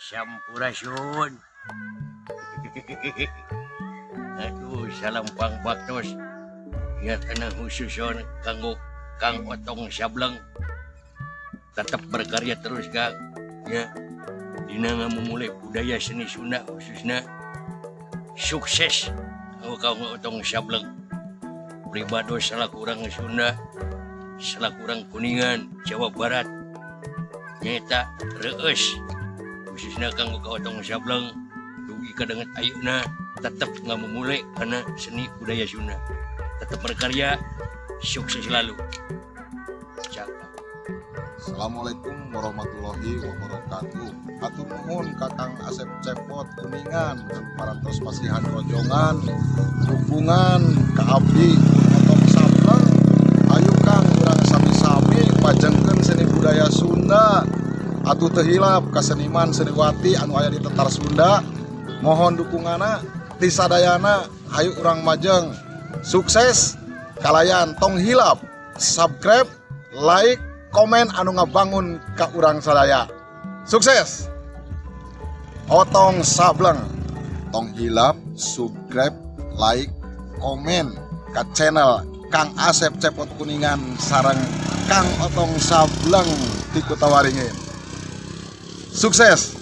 Sampurasun. Aduh, salam pang baktos. Ya tenang khususon kanggo Kang Otong Sableng. Tetap berkarya terus Kang. Ya. Dina memulai budaya seni Sunda khususnya sukses Kang Otong Sableng. Pribados selaku orang Sunda, selaku orang Kuningan, Jawa Barat. Nyata reus khususnya Kang Otong Sableng dugi kadangan ayeuna tetap nggak memulai karena seni budaya Sunda. Tetap berkarya, sukses selalu. Cakap. Assalamualaikum warahmatullahi wabarakatuh. Atur nuhun Kakang Asep Cepot Kuningan parantos pasihan rojongan dukungan ka abdi Otong Sableng. Ayo Kang urang sami-sami majengkeun seni budaya Sunda. Atuh teu hilap ka seniman seniwati anu aya di tetar Sunda. Mohon dukunganna ti sadayana hayu urang majeng. Sukses kalayan tong hilap. Subscribe, like, komen anu ngabangun ka urang sadaya. Sukses. Otong Sableng. Tong hilap, subscribe, like, komen ka channel Kang Asep Cepot Kuningan sareng Kang Otong Sableng ti Kutawaringin. Sukses.